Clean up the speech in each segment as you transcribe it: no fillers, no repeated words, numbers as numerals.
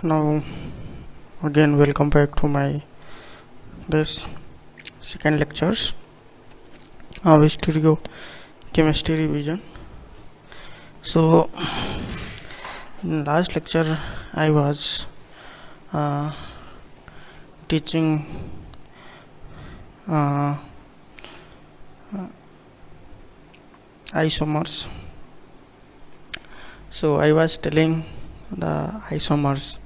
Now again welcome back to my this second lectures of stereo chemistry revision. So in last lecture I was teaching isomers. So I was telling the isomers,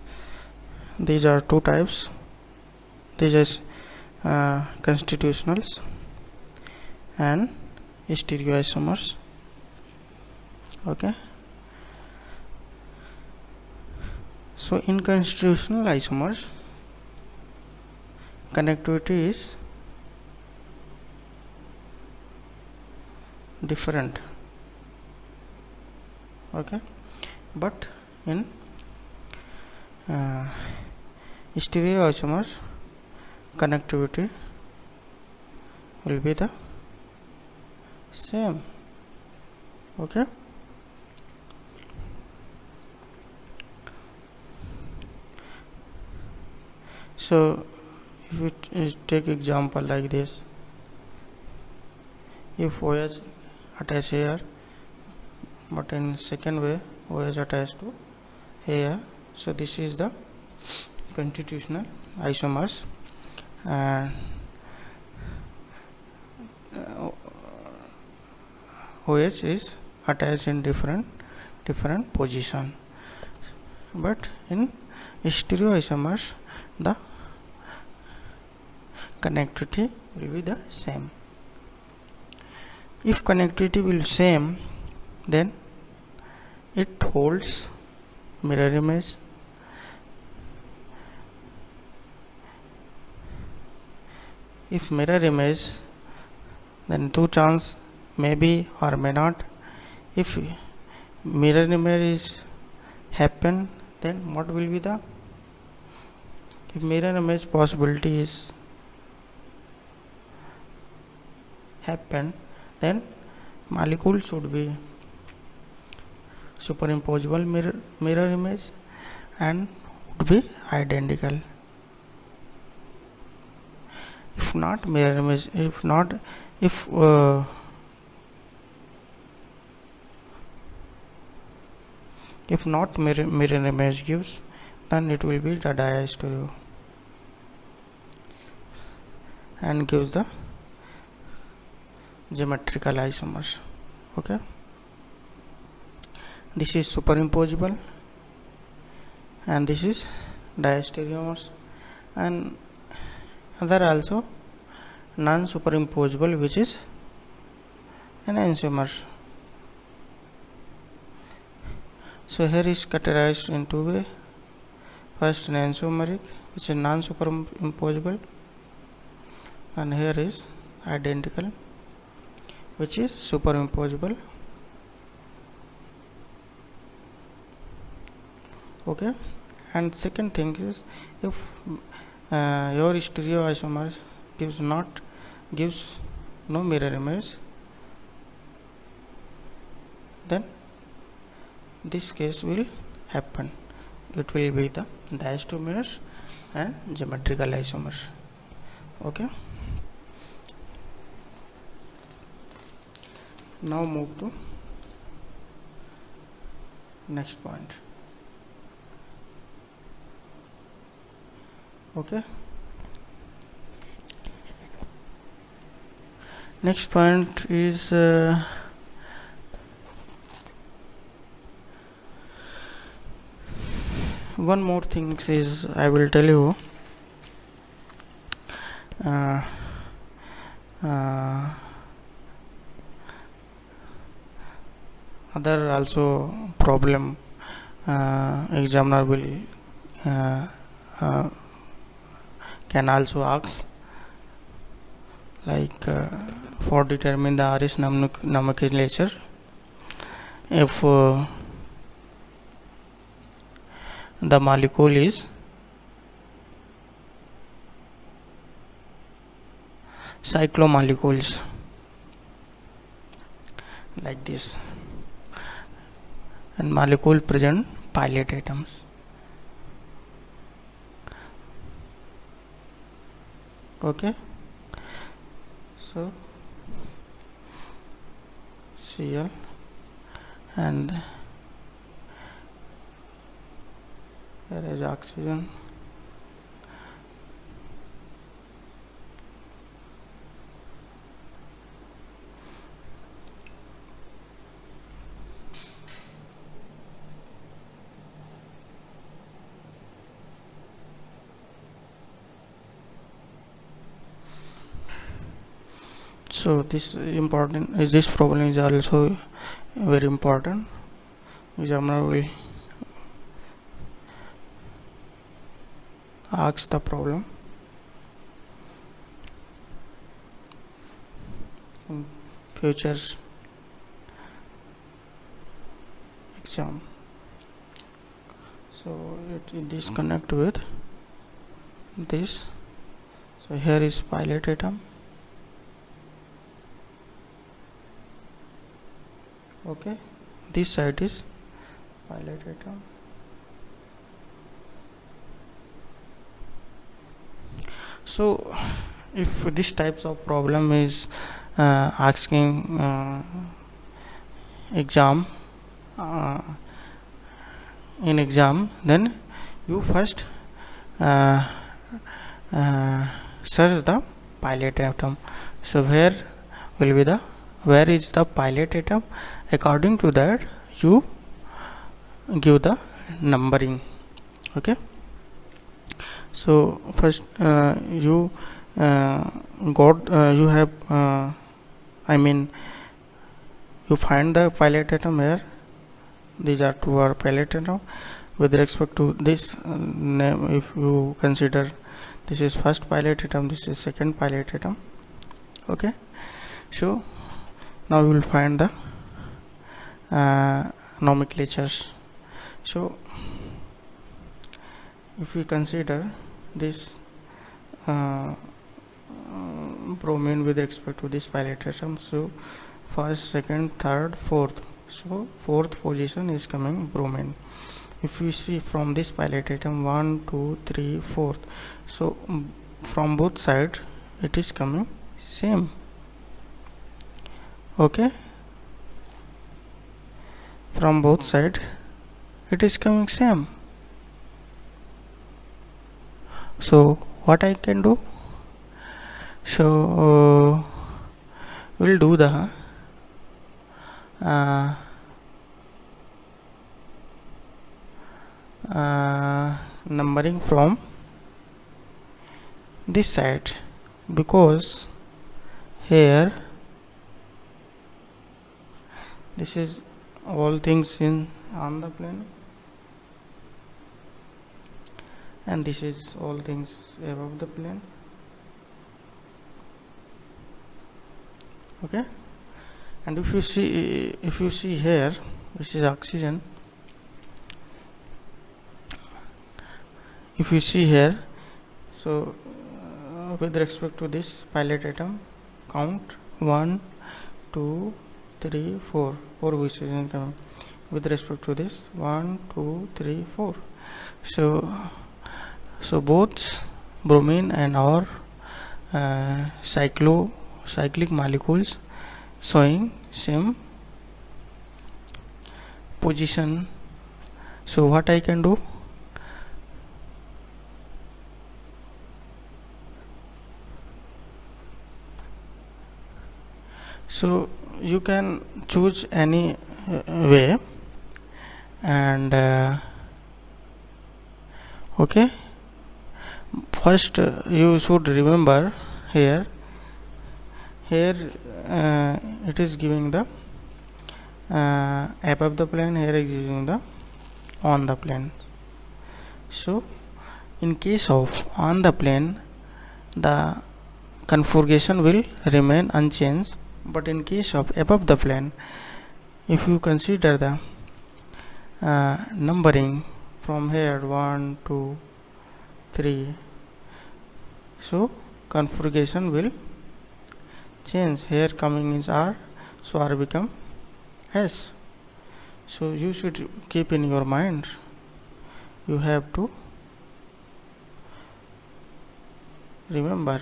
these are two types. These is constitutionals and stereoisomers. Okay, so in constitutional isomers, connectivity is different. Okay, but in stereoisomers, connectivity will be the same. Okay, so if you take example like this, if OH attached here, but in second way OH attached to here, so this is the constitutional isomers, and OH is attached in different position, but in stereoisomers the connectivity will be the same. If connectivity will be same, then it holds mirror image. If mirror image, then two chance may be or may not. If mirror image is happen, then what will be the, if mirror image possibility is happen, then molecule should be superimposable mirror image and would be identical. If not mirror image, if not mirror image gives, then it will be the diastereo and gives the geometrical isomers. Okay, this is superimposable and this is diastereomers, and other also non superimposable, which is enantiomers. So here is categorized in two way. First enantiomeric, which is non superimposable, and here is identical, which is superimposable. Okay, and second thing is, if your stereoisomers gives no mirror image, then this case will happen. It will be the diastereomers and geometrical isomers. Okay, now move to next point. Okay, next point is one more thing is I will tell you. Other also problem examiner will can also ask, like for determine the RH nomenclature, if the molecule is cyclomolecules like this, and molecule present pilot atoms. Okay, so Cl and here is oxygen. So this problem is also very important. Examiner will ask the problem in future exam. So it disconnect with this. So here is pilot atom. Okay, this side is pilot atom. So if this types of problem is asking exam in exam, then you first search the pilot atom. So where is the pilot atom? According to that you give the numbering. Okay, so first you you find the pilot atom here. These are two are pilot atom. With respect to this name, if you consider this is first pilot atom, this is second pilot atom. Okay, so now we will find the nomenclatures. So if we consider this bromine with respect to this pilot atom, so first, second, third, fourth. So fourth position is coming bromine. If we see from this pilot atom 1, 2, 3, 4, so from both sides it is coming same. Okay, from both sides it is coming same. So what I can do? So we'll do the numbering from this side, because here this is all things in on the plane and this is all things above the plane. Okay, and if you see here, this is oxygen. If you see here, so with respect to this pilot atom, count 1, 2, 3, 4 positions incoming. With respect to this 1, 2, 3, 4. So both bromine and our cyclic molecules showing same position. So what I can do? So you can choose any way, and okay, first you should remember here it is giving the above the plane, here is giving the on the plane. So in case of on the plane, the configuration will remain unchanged, but in case of above the plane, if you consider the numbering from here 1, 2, 3, so configuration will change. Here coming is R, so R become S. So you should keep in your mind, you have to remember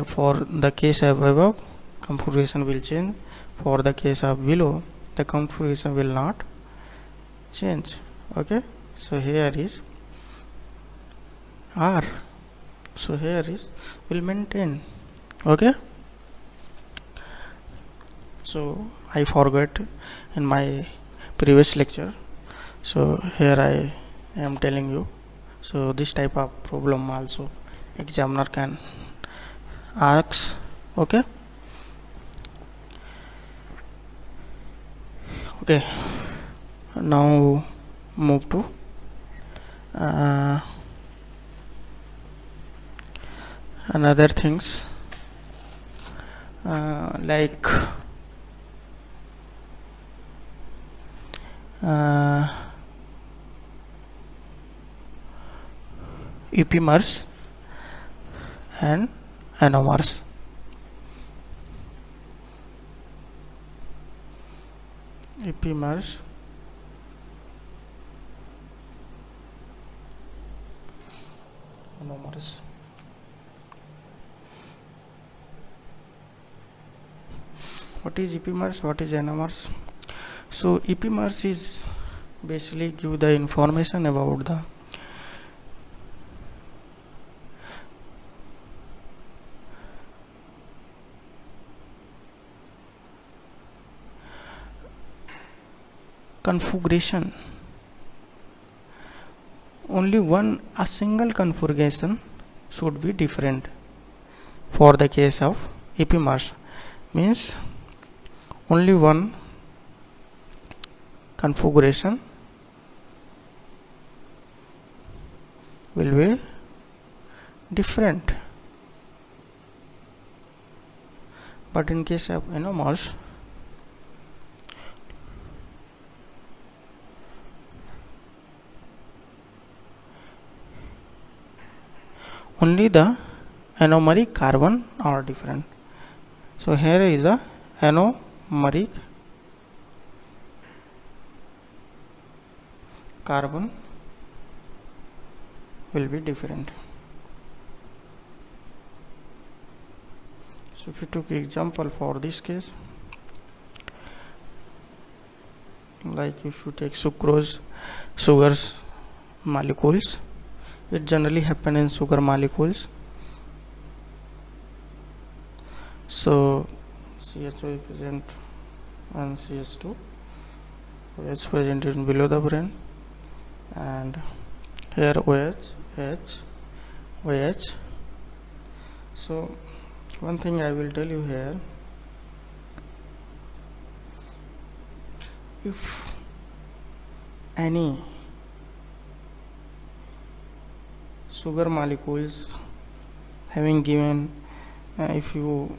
For the case above, configuration will change. For the case of below, the configuration will not change. Okay, so here is R, so here is will maintain. Okay, so I forgot in my previous lecture, so here I am telling you. So this type of problem also examiner can ask. Okay, now move to another things, like epimers and anomers. Epimers anomers. What is epimers? What is anomers? So epimers is basically give the information about the configuration. Only a single configuration should be different. For the case of epimers, means only one configuration will be different. But in case of anomers, only the anomeric carbon are different. So here is the anomeric carbon will be different. So if you took example for this case, like if you take sucrose, sugars molecules, it generally happen in sugar molecules. So CHO is present and CH2 is present in below the brain, and here OH, H, OH. So one thing I will tell you here, if any sugar molecules having given, if you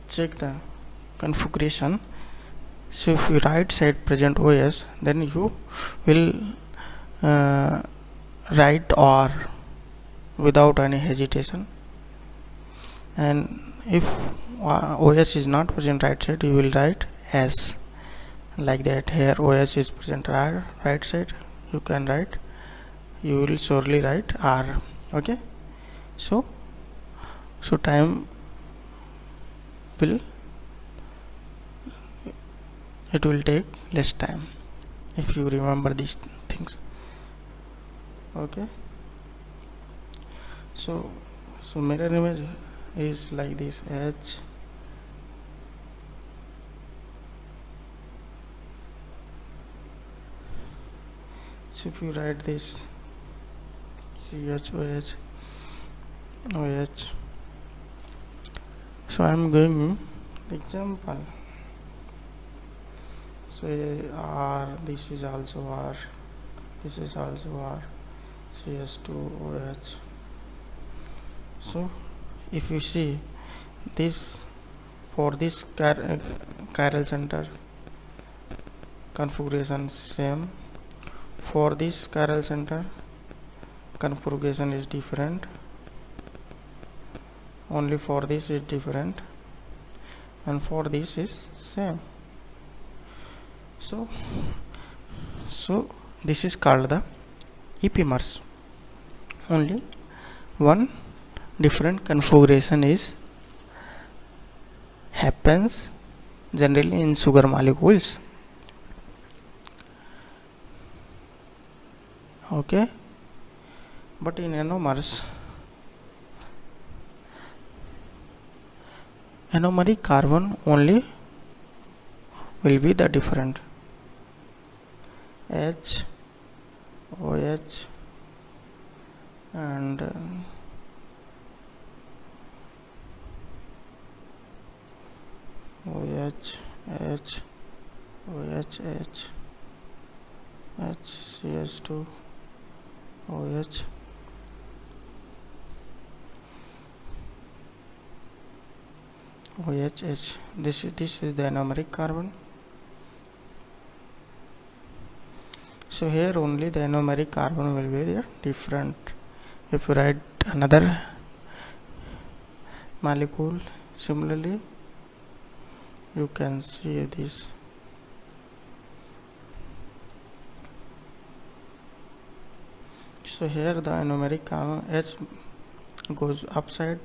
check the configuration, so if you right side present OS, then you will write R without any hesitation, and if OS is not present right side, you will write S, like that. Here OS is present right side, you can write, you will surely write R. Okay, so time will, it will take less time if you remember these things. Okay, so mirror image is like this. H, so if you write this CHOH, OH, so I am going example. So R, this is also R, this is also R, CS2OH. So if you see this, for this chiral center configuration same, for this chiral center configuration is different, only for this is different, and for this is same. So this is called the epimers. Only one different configuration is happens generally in sugar molecules. Okay, but in anomeric carbon only will be the different. H, OH and OH, H, OH, H, HCH2, OH, OHH. This is the anomeric carbon. So here only the anomeric carbon will be there different. If you write another molecule similarly, you can see this. So here the anomeric carbon H goes upside,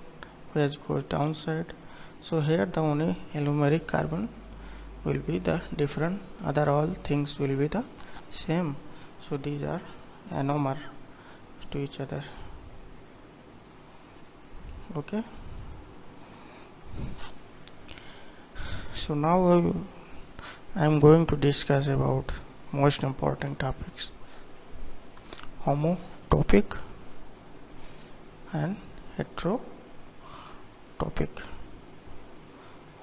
H goes downside. So here the only anomeric carbon will be the different, other all things will be the same. So these are anomer to each other. Okay, so now I am going to discuss about most important topics: homotopic and heterotopic.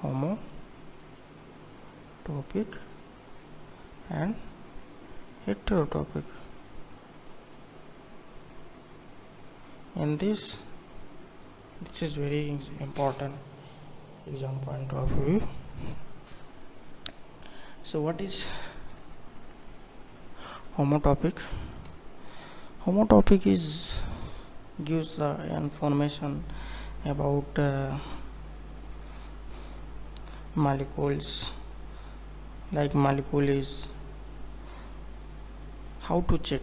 Homotopic and heterotopic. In this is very important exam point of view. So what is homotopic? Homotopic is gives the information about molecules, like molecule is, how to check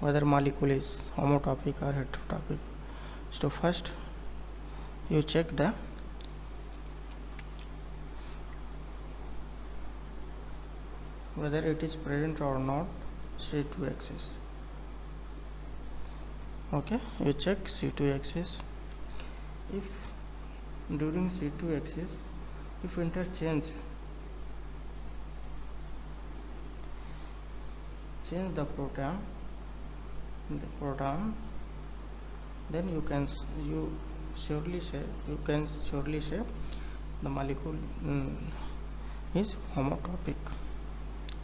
whether molecule is homotopic or heterotopic. So first you check the whether it is present or not C2 axis. Okay, you check C2 axis. If during C2 axis if interchange change the proton, then you can surely say the molecule is homotopic.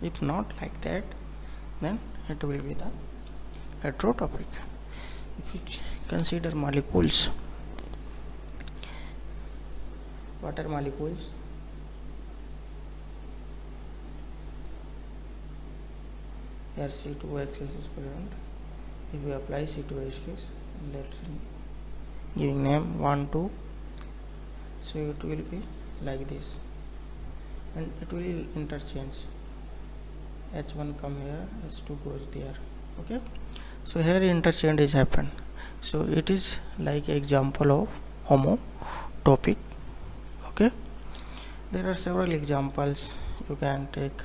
If not like that, then it will be the heterotopic. If you consider molecules, what are molecules? Here C2 axis is present. If we apply C2 axis, let's giving name 1 2, so it will be like this, and it will interchange. H1 come here, H2 goes there. Okay, so here interchange is happen. So it is like example of homotopic. Okay, there are several examples you can take.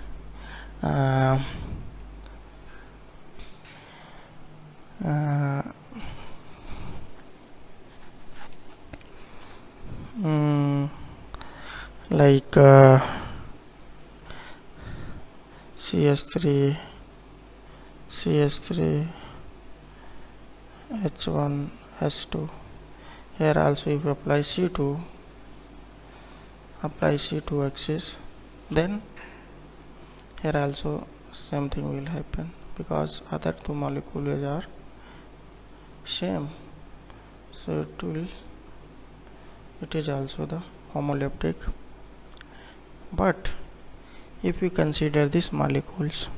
Like CS3 H1 S2. Here also if you apply C2 axis, then here also same thing will happen, because other two molecules are same. So it is also the homoleptic. But if we consider these molecules,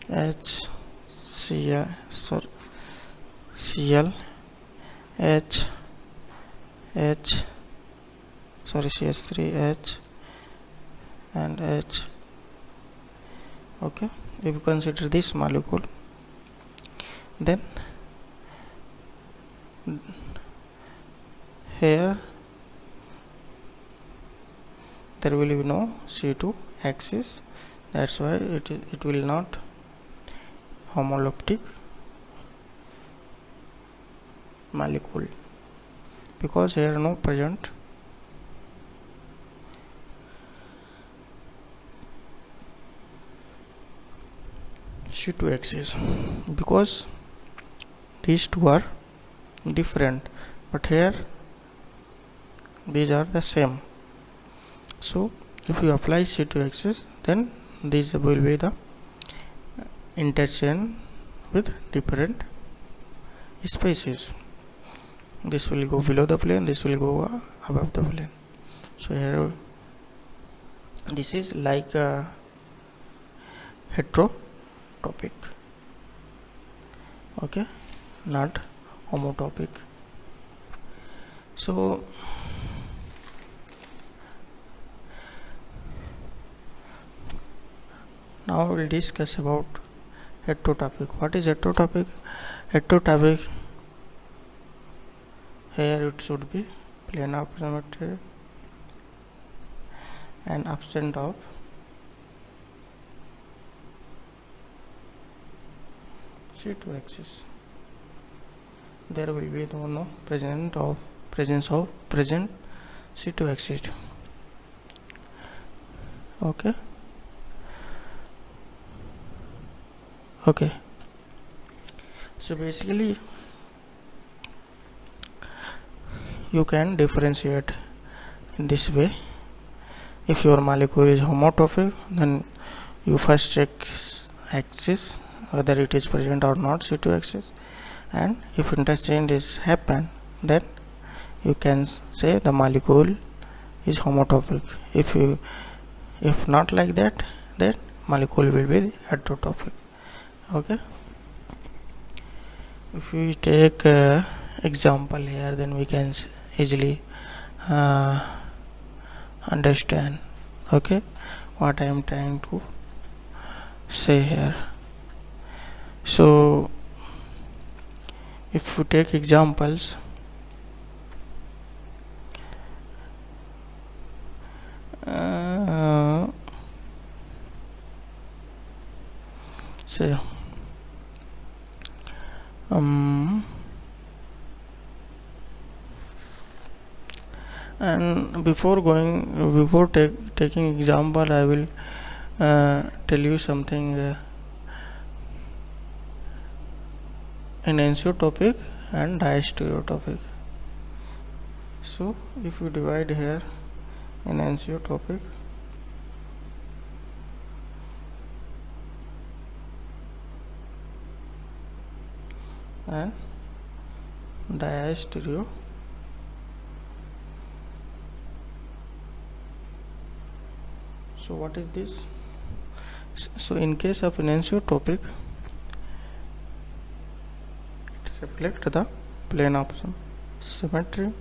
Cl CS3H and H, Okay, if you consider this molecule, then here there will be no C2 axis, that's why it will not homoloptic molecule, because here no present C2 axis, because these two are different, but here these are the same. So if you apply C2 axis, then this will be the interchain with different species. This will go below the plane, this will go above the plane. So here this is like a heterotopic, okay, not homotopic. So now we will discuss about heterotopic. What is heterotopic? Heterotopic, here it should be plane of symmetry and absent of C2 axis. There will be no presence of present C2 axis. Okay. So basically you can differentiate in this way. If your molecule is homotopic, then you first check axis whether it is present or not, C2 axis, and if interchange is happen, then you can say the molecule is homotopic. If not like that, then molecule will be heterotopic. Okay, if we take example here, then we can easily understand, okay, what I am trying to say here. So if we take examples, say and before taking example, I will tell you something enantiotopic and diastereotopic. So if you divide here enantiotopic and diastereo, so what is this? So in case of enantiotopic, it reflects the plane of symmetry,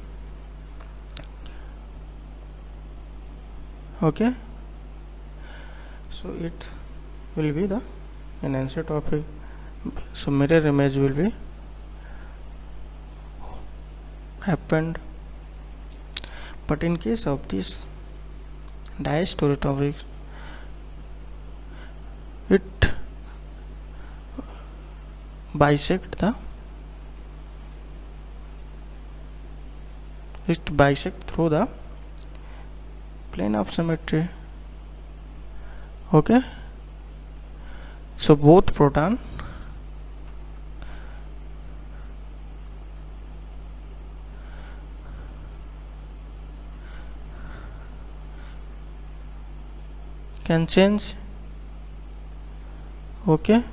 okay. So it will be the enantiotopic, so mirror image will be happened. But in case of this diastereotopic, it bisect through the plane of symmetry, okay. So both proton can change, okay.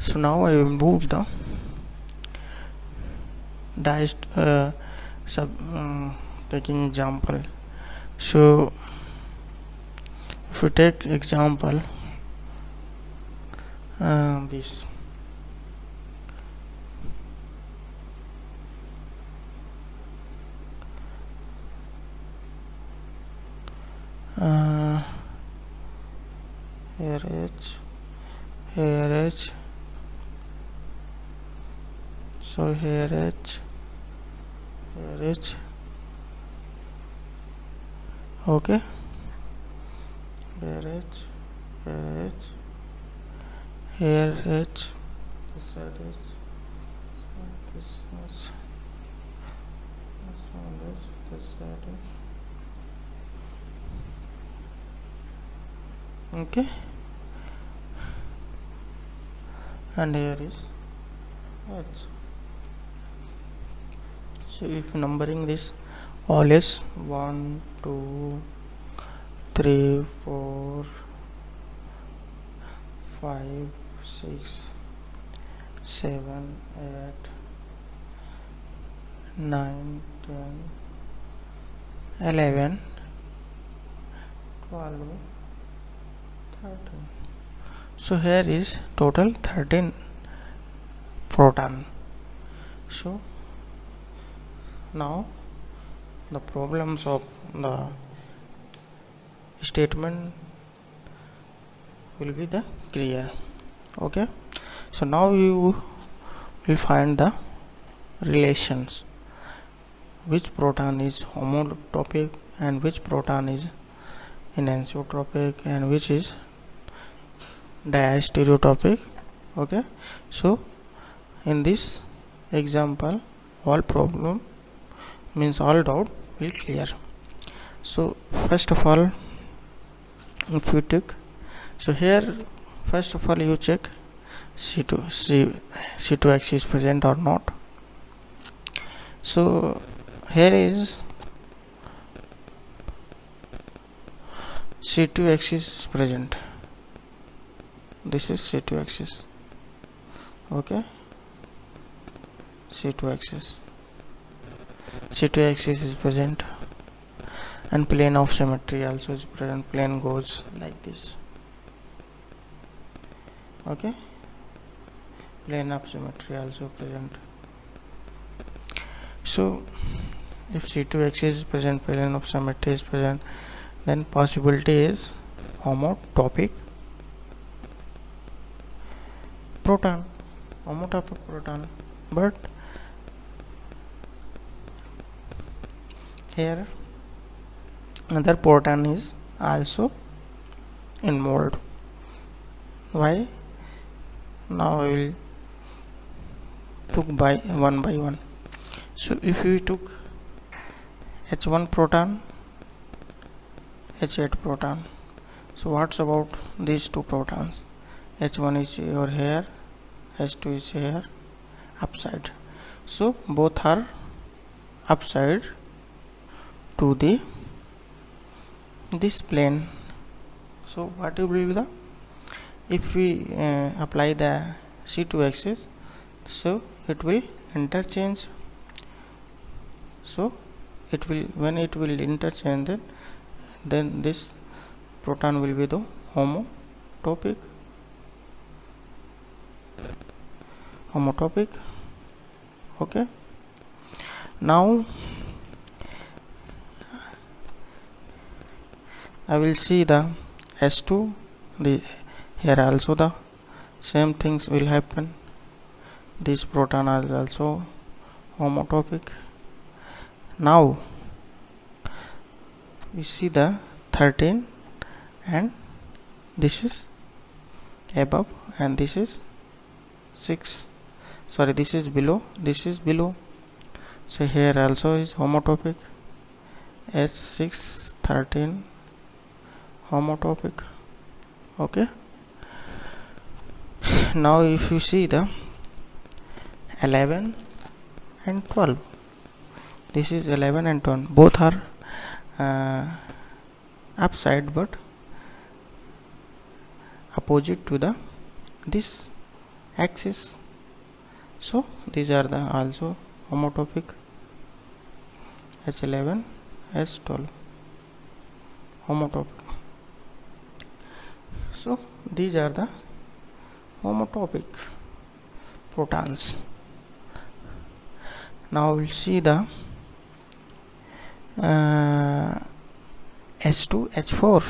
So now I will move the taking example. So if we take example this, here H, here H, so here H, here H, okay, here H, here H, here H, this side H, this side, this side H, okay, and here is H. So if numbering this, all is 1, 2, 3, 4, 5, 6, 7, 8, 9, 10, 11, 12, 13. So here is total 13 proton. So now the problems of the statement will be the clear. Okay, so now you will find the relations, which proton is homotopic and which proton is anisotropic and which is diastereotopic. Okay, so in this example all problem means all doubt will clear. So first of all, if you take, so here first of all you check C2 axis present or not. So here is C2 axis present, this is C2 axis, okay, C2 axis is present, and plane of symmetry also is present. Plane goes like this, okay, plane of symmetry also present. So if C2 axis is present, plane of symmetry is present, then possibility is homotopic proton, but here another proton is also involved. Why? Now I will took by one. So if we took H1 proton, H8 proton, so what's about these two protons? H1 is over here, H2 is here, upside. So both are upside to the this plane. So what will be the, if we apply the C2 axis, so it will interchange. So it will, when it will interchange, then this proton will be the homotopic. Okay, now I will see the S2, here also the same things will happen. This proton is also homotopic. Now we see the 13, and this is above and this is 6, sorry, this is below, so here also is homotopic, S6 13 homotopic. Okay, now if you see the 11 and 12, this is 11 and 12, both are upside but opposite to the this axis. So these are the also homotopic, H11, S12 homotopic. So these are the homotopic protons. Now we'll see the S2 H4,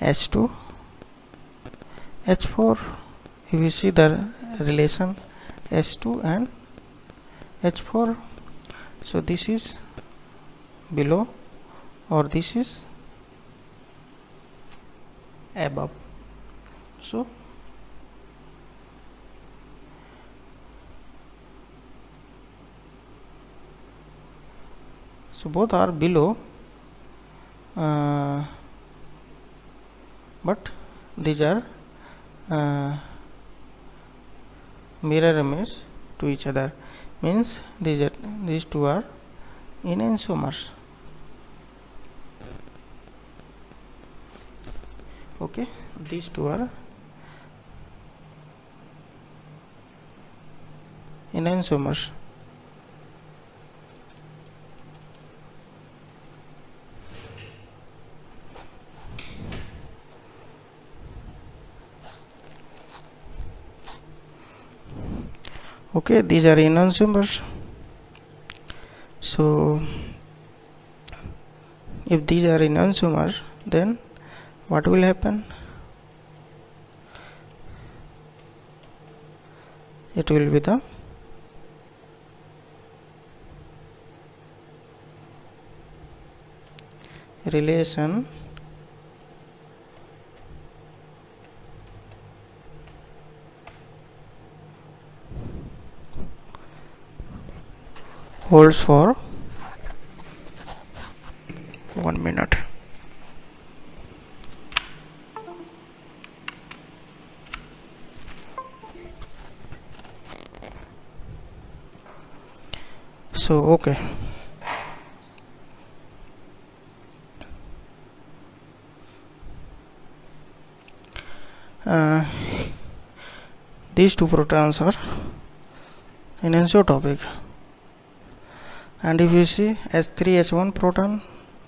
S2 H4, if you see the relation H2 and H4, so this is below or this is above. So both are below, but these are mirror image to each other, means these two are enantiomers. Okay, these two are enantiomers. Okay, these are enantiomers. So if these are enantiomers, then what will happen? It will be the relation holds for 1 minute. So okay, these two protons are anisotropic, and if you see S3H1 proton,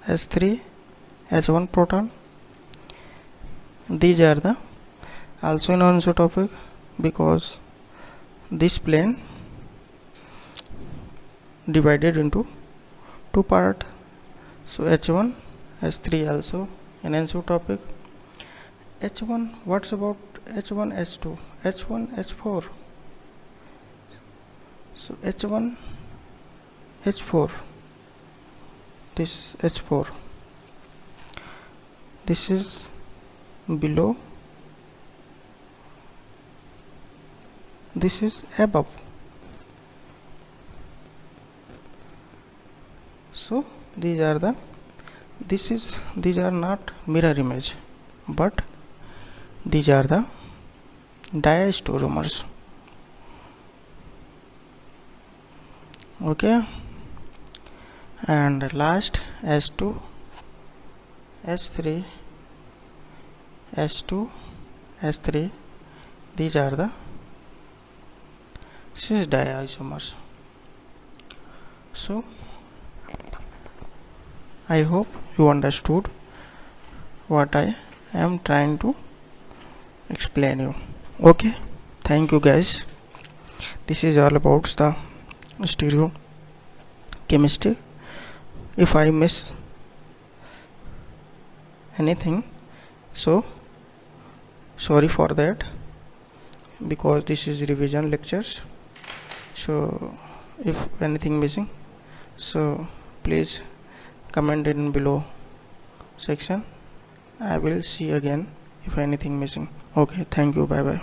S3H1 proton, these are the also anisotropic, because this plane divided into two part. So H1 S3 also anisotropic. H1, what's about H1 H2, H1 H4? So H1 H4, this H4, this is below, this is above. So these are not mirror image, but these are the diastereomers. Okay, and last S2 S3 S2 S3, these are the cis diisomers. So I hope you understood what I am trying to explain you. Okay, thank you guys. This is all about the stereo chemistry. If I miss anything, so sorry for that, because this is revision lectures. So if anything missing, so please comment in below section. I will see again if anything missing. Okay, thank you, bye bye.